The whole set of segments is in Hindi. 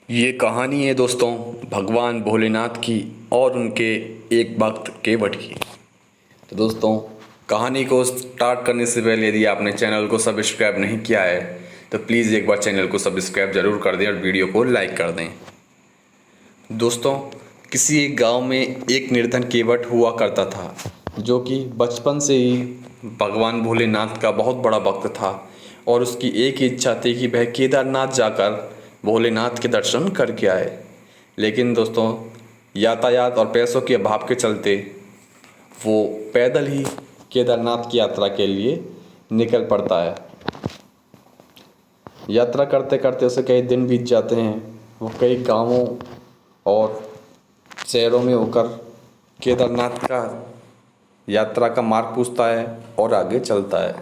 ये कहानी है दोस्तों भगवान भोलेनाथ की और उनके एक भक्त केवट की। तो दोस्तों, कहानी को स्टार्ट करने से पहले यदि आपने चैनल को सब्सक्राइब नहीं किया है तो प्लीज़ एक बार चैनल को सब्सक्राइब ज़रूर कर दें और वीडियो को लाइक कर दें। दोस्तों, किसी एक गांव में एक निर्धन केवट हुआ करता था जो कि बचपन से ही भगवान भोलेनाथ का बहुत बड़ा भक्त था और उसकी एक ही इच्छा थी कि वह केदारनाथ जाकर भोलेनाथ के दर्शन करके आए। लेकिन दोस्तों, यातायात और पैसों के अभाव के चलते वो पैदल ही केदारनाथ की यात्रा के लिए निकल पड़ता है। यात्रा करते करते उसे कई दिन बीत जाते हैं। वो कई गांवों और शहरों में होकर केदारनाथ का यात्रा का मार्ग पूछता है और आगे चलता है।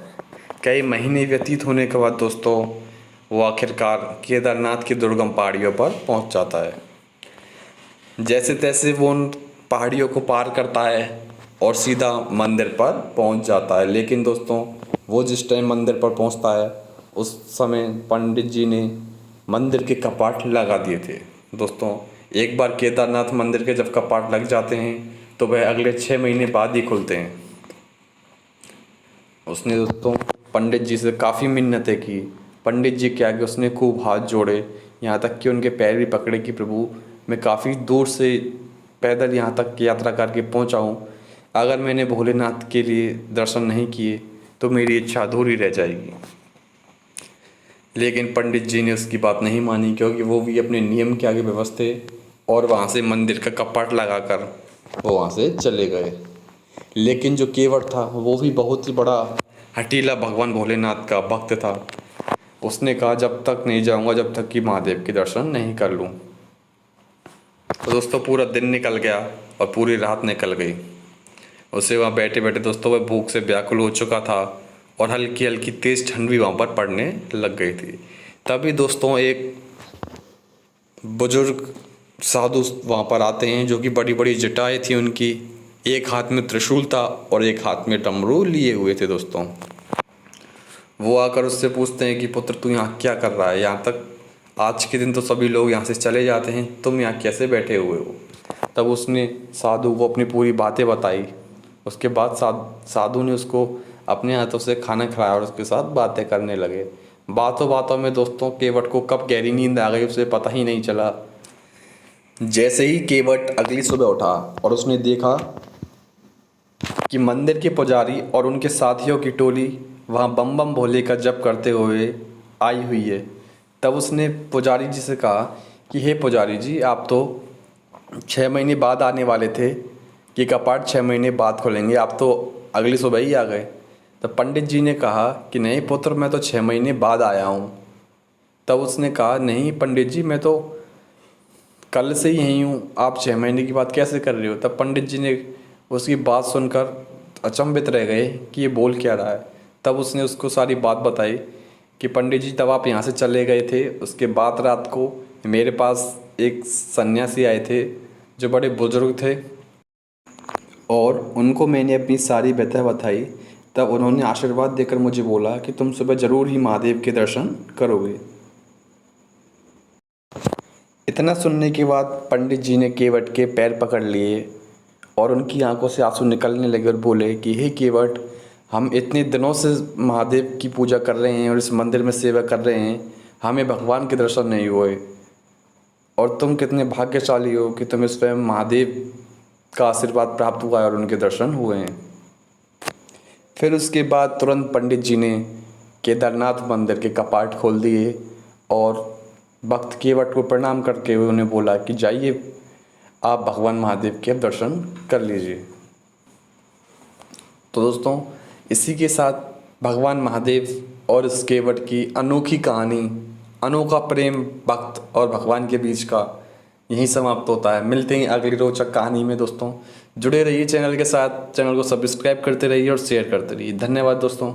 कई महीने व्यतीत होने के बाद दोस्तों, वो आखिरकार केदारनाथ की दुर्गम पहाड़ियों पर पहुंच जाता है। जैसे तैसे वो उन पहाड़ियों को पार करता है और सीधा मंदिर पर पहुंच जाता है। लेकिन दोस्तों, वो जिस टाइम मंदिर पर पहुंचता है उस समय पंडित जी ने मंदिर के कपाट लगा दिए थे। दोस्तों, एक बार केदारनाथ मंदिर के जब कपाट लग जाते हैं तो वह अगले 6 महीने बाद ही खुलते हैं। उसने दोस्तों पंडित जी से काफ़ी मिन्नतें की। पंडित जी के आगे उसने खूब हाथ जोड़े, यहाँ तक कि उनके पैर भी पकड़े कि प्रभु, मैं काफ़ी दूर से पैदल यहाँ तक यात्रा करके पहुँचा हूँ। अगर मैंने भोलेनाथ के लिए दर्शन नहीं किए तो मेरी इच्छा अधूरी रह जाएगी। लेकिन पंडित जी ने उसकी बात नहीं मानी, क्योंकि वो भी अपने नियम के आगे विवश थे और वहाँ से मंदिर का कपाट लगाकर वो वहाँ से चले गए। लेकिन जो केवट था वो भी बहुत ही बड़ा हठीला भगवान भोलेनाथ का भक्त था। उसने कहा जब तक नहीं जाऊंगा जब तक कि महादेव के दर्शन नहीं कर लूं। तो दोस्तों, पूरा दिन निकल गया और पूरी रात निकल गई। उसे वहाँ बैठे बैठे दोस्तों वह भूख से व्याकुल हो चुका था और हल्की हल्की तेज़ ठंड भी वहाँ पर पड़ने लग गई थी। तभी दोस्तों एक बुजुर्ग साधु वहाँ पर आते हैं जो कि बड़ी बड़ी जटाएं थी उनकी। एक हाथ में त्रिशूल था और एक हाथ में डमरू लिए हुए थे। दोस्तों, वो आकर उससे पूछते हैं कि पुत्र, तू यहाँ क्या कर रहा है? यहाँ तक आज के दिन तो सभी लोग यहाँ से चले जाते हैं, तुम यहाँ कैसे बैठे हुए हो? तब उसने साधु को अपनी पूरी बातें बताई। उसके बाद साधु ने उसको अपने हाथों से खाना खिलाया और उसके साथ बातें करने लगे। बातों बातों में दोस्तों केवट को कब गहरी नींद आ गई उसे पता ही नहीं चला। जैसे ही केवट अगली सुबह उठा और उसने देखा कि मंदिर के पुजारी और उनके साथियों की टोली वहाँ बम बम भोले का जप करते हुए आई हुई है। तब उसने पुजारी जी से कहा कि हे पुजारी जी, आप तो 6 महीने बाद आने वाले थे कि कपाट 6 महीने बाद खोलेंगे, आप तो अगली सुबह ही आ गए। तब पंडित जी ने कहा कि नहीं पुत्र, मैं तो 6 महीने बाद आया हूँ। तब उसने कहा नहीं पंडित जी, मैं तो कल से ही यहीं हूँ, आप 6 महीने की बात कैसे कर रहे हो? तब पंडित जी ने उसकी बात सुनकर अचंभित रह गए कि ये बोल क्या रहा है। तब उसने उसको सारी बात बताई कि पंडित जी, तब आप यहाँ से चले गए थे, उसके बाद रात को मेरे पास एक सन्यासी आए थे जो बड़े बुजुर्ग थे और उनको मैंने अपनी सारी व्यथा बताई। तब उन्होंने आशीर्वाद देकर मुझे बोला कि तुम सुबह ज़रूर ही महादेव के दर्शन करोगे। इतना सुनने के बाद पंडित जी ने केवट के पैर पकड़ लिए और उनकी आंखों से आंसू निकलने लगे और बोले कि हे केवट, हम इतने दिनों से महादेव की पूजा कर रहे हैं और इस मंदिर में सेवा कर रहे हैं, हमें भगवान के दर्शन नहीं हुए और तुम कितने भाग्यशाली हो कि तुम्हें स्वयं महादेव का आशीर्वाद प्राप्त हुआ है और उनके दर्शन हुए हैं। फिर उसके बाद तुरंत पंडित जी ने केदारनाथ मंदिर के कपाट खोल दिए और भक्त केवट को प्रणाम करके उन्हें बोला कि जाइए, आप भगवान महादेव के दर्शन कर लीजिए। तो दोस्तों, इसी के साथ भगवान महादेव और इस केवट की अनोखी कहानी, अनोखा प्रेम भक्त और भगवान के बीच का यहीं समाप्त होता है। मिलते हैं अगली रोचक कहानी में। दोस्तों, जुड़े रहिए चैनल के साथ, चैनल को सब्सक्राइब करते रहिए और शेयर करते रहिए। धन्यवाद दोस्तों।